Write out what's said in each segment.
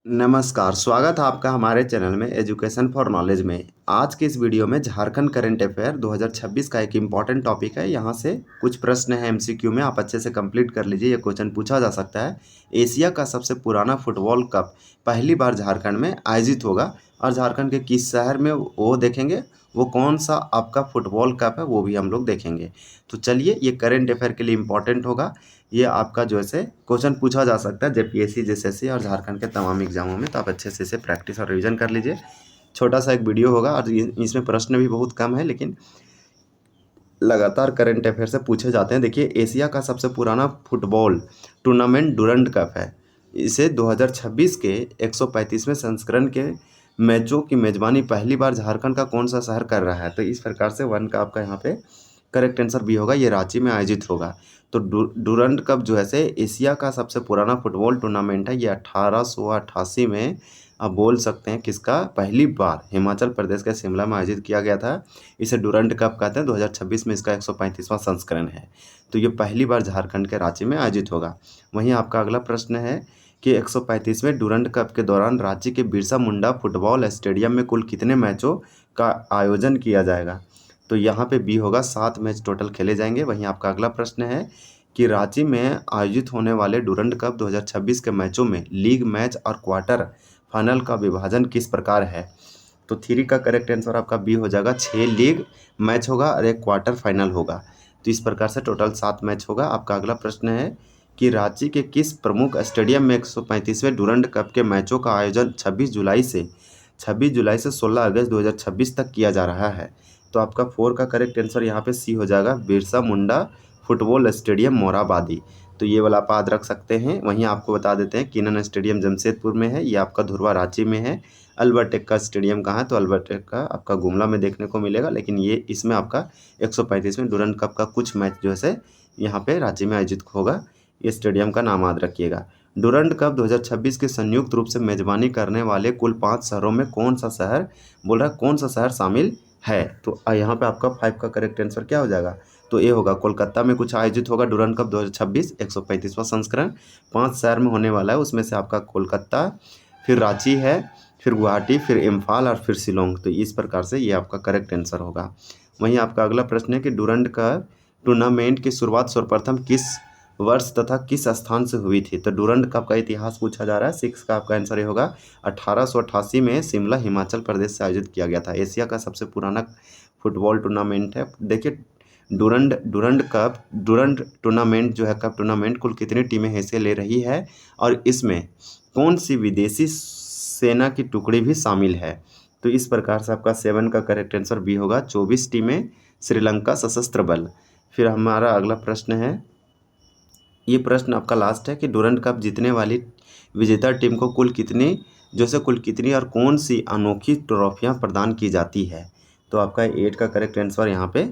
नमस्कार, स्वागत है आपका हमारे चैनल में एजुकेशन फॉर नॉलेज में। आज के इस वीडियो में झारखंड करंट अफेयर 2026 का एक इम्पॉर्टेंट टॉपिक है। यहाँ से कुछ प्रश्न हैं एमसीक्यू में, आप अच्छे से कंप्लीट कर लीजिए। ये क्वेश्चन पूछा जा सकता है, एशिया का सबसे पुराना फुटबॉल कप पहली बार झारखंड में आयोजित होगा और झारखंड के किस शहर में वो देखेंगे, वो कौन सा आपका फुटबॉल कप है वो भी हम लोग देखेंगे। तो चलिए, ये करंट अफेयर के लिए इम्पॉर्टेंट होगा। ये आपका जो है क्वेश्चन पूछा जा सकता है जेपीएससी जेएसएससी और झारखंड के तमाम एग्जामों में, तो आप अच्छे से इसे प्रैक्टिस और रिवीजन कर लीजिए। छोटा सा एक वीडियो होगा और इसमें प्रश्न भी बहुत कम है, लेकिन लगातार करंट अफेयर से पूछे जाते हैं। देखिए, एशिया का सबसे पुराना फुटबॉल टूर्नामेंट डुरंड कप है। इसे 2026 के 135वें संस्करण के मैचों की मेजबानी पहली बार झारखंड का कौन सा शहर कर रहा है। तो इस प्रकार से वन का आपका यहाँ पे करेक्ट आंसर भी होगा, ये रांची में आयोजित होगा। तो डुरंड कप जो है एशिया का सबसे पुराना फुटबॉल टूर्नामेंट है। ये 1888 में आप बोल सकते हैं किसका पहली बार हिमाचल प्रदेश के शिमला में आयोजित किया गया था। इसे डुरंड कप कहते हैं। 2026 में इसका 135वां संस्करण है। तो ये पहली बार झारखंड के रांची में आयोजित होगा। वहीं आपका अगला प्रश्न है कि 135वें डुरंड कप के दौरान राज्य के बिरसा मुंडा फुटबॉल स्टेडियम में कुल कितने मैचों का आयोजन किया जाएगा। तो यहाँ पे बी होगा, 7 मैच टोटल खेले जाएंगे। वहीं आपका अगला प्रश्न है कि रांची में आयोजित होने वाले डुरंड कप 2026 के मैचों में लीग मैच और क्वार्टर फाइनल का विभाजन किस प्रकार है। तो 3 का करेक्ट आंसर आपका बी हो जाएगा। 6 लीग मैच होगा और 1 क्वार्टर फाइनल होगा। तो इस प्रकार से टोटल 7 मैच होगा। आपका अगला प्रश्न है कि रांची के किस प्रमुख स्टेडियम में 135वें डुरंड कप के मैचों का आयोजन 26 जुलाई से 16 अगस्त 2026 तक किया जा रहा है। तो आपका 4 का करेक्ट आंसर यहाँ पे सी हो जाएगा, बिरसा मुंडा फुटबॉल स्टेडियम मोराबादी। तो ये वाला आप याद रख सकते हैं। वहीं आपको बता देते हैं किनन स्टेडियम जमशेदपुर में है, ये आपका धुरवा रांची में है। अल्बर्ट एक्का स्टेडियम कहाँ है, तो अल्बर्ट एक्का आपका गुमला में देखने को मिलेगा। लेकिन ये इसमें आपका 135वें डुरंड कप का कुछ मैच जो है यहाँ पे रांची में आयोजित होगा। ये स्टेडियम का नाम याद रखिएगा। डुरंड कप 2026 के संयुक्त रूप से मेजबानी करने वाले कुल 5 शहरों में कौन सा शहर बोल रहा है, कौन सा शहर शामिल है। तो यहाँ पे आपका 5 का करेक्ट आंसर क्या हो जाएगा, तो ये होगा कोलकाता में कुछ आयोजित होगा डुरंड कप 2026 135वां संस्करण। 5 शहर में होने वाला है, उसमें से आपका कोलकाता, फिर रांची है, फिर गुवाहाटी, फिर इम्फाल और फिर शिलोंग। तो इस प्रकार से ये आपका करेक्ट आंसर होगा। वहीं आपका अगला प्रश्न है कि डुरंड का टूर्नामेंट की शुरुआत सर्वप्रथम किस वर्ष तथा किस स्थान से हुई थी। तो डुरंड कप का इतिहास पूछा जा रहा है। 6 का आपका आंसर ये होगा, 1888 में शिमला हिमाचल प्रदेश से आयोजित किया गया था। एशिया का सबसे पुराना फुटबॉल टूर्नामेंट है। देखिए, डुरंड टूर्नामेंट जो है कप टूर्नामेंट कुल कितनी टीमें हिस्से ले रही है और इसमें कौन सी विदेशी सेना की टुकड़ी भी शामिल है। तो इस प्रकार से आपका 7 का करेक्ट आंसर बी होगा, 24 टीमें श्रीलंका सशस्त्र बल। फिर हमारा अगला प्रश्न है, ये प्रश्न आपका लास्ट है कि डुरंड कप जीतने वाली विजेता टीम को कुल कितनी और कौन सी अनोखी ट्रॉफियां प्रदान की जाती है। तो आपका 8 का करेक्ट आंसर यहाँ पे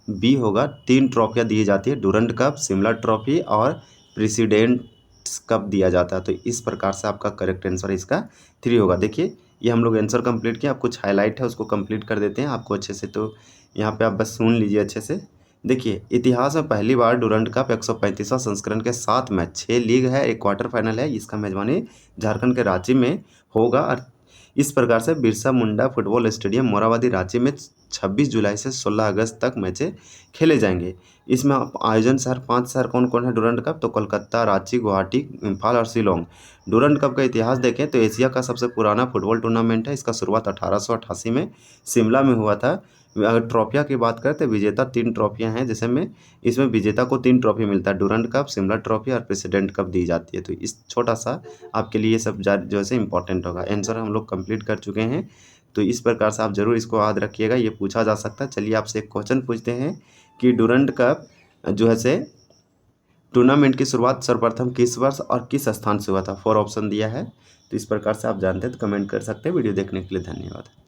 बी होगा, 3 ट्रॉफियां दी जाती है, डुरंड कप, शिमला ट्रॉफी और प्रेसिडेंट्स कप दिया जाता है। तो इस प्रकार से आपका करेक्ट आंसर इसका 3 होगा। देखिए, ये हम लोग आंसर कंप्लीट किया, अब कुछ हाईलाइट है उसको कंप्लीट कर देते हैं आपको अच्छे से। तो यहाँ पे आप बस सुन लीजिए अच्छे से। देखिए, इतिहास में पहली बार डुरंड कप 135वां संस्करण के 7 मैच, 6 लीग है, 1 क्वार्टर फाइनल है। इसका मेजबानी झारखंड के रांची में होगा और इस प्रकार से बिरसा मुंडा फुटबॉल स्टेडियम मोराबादी रांची में 26 जुलाई से 16 अगस्त तक मैचें खेले जाएंगे। इसमें आप आयोजन शहर 5 शहर कौन कौन है डुरंड कप, तो कोलकाता, रांची, गुवाहाटी, इम्फाल और शिलोंग। डुरंड कप का इतिहास देखें तो एशिया का सबसे पुराना फुटबॉल टूर्नामेंट है। इसका शुरुआत 1888 में शिमला में हुआ था। अगर ट्रॉफियाँ की बात करें तो विजेता 3 ट्रॉफियाँ हैं, जिसमें इसमें विजेता को 3 ट्रॉफी मिलता है, डुरंड कप, शिमला ट्रॉफी और प्रेसिडेंट कप दी जाती है। तो इस छोटा सा आपके लिए सब जो है इंपॉर्टेंट होगा। आंसर हम लोग कंप्लीट कर चुके हैं। तो इस प्रकार से आप जरूर इसको याद रखिएगा, ये पूछा जा सकता है। चलिए आपसे एक क्वेश्चन पूछते हैं कि डुरंड कप जो है टूर्नामेंट की शुरुआत सर्वप्रथम किस वर्ष और किस स्थान से हुआ था। 4 ऑप्शन दिया है। तो इस प्रकार से आप जानते हैं तो कमेंट कर सकते हैं। वीडियो देखने के लिए धन्यवाद।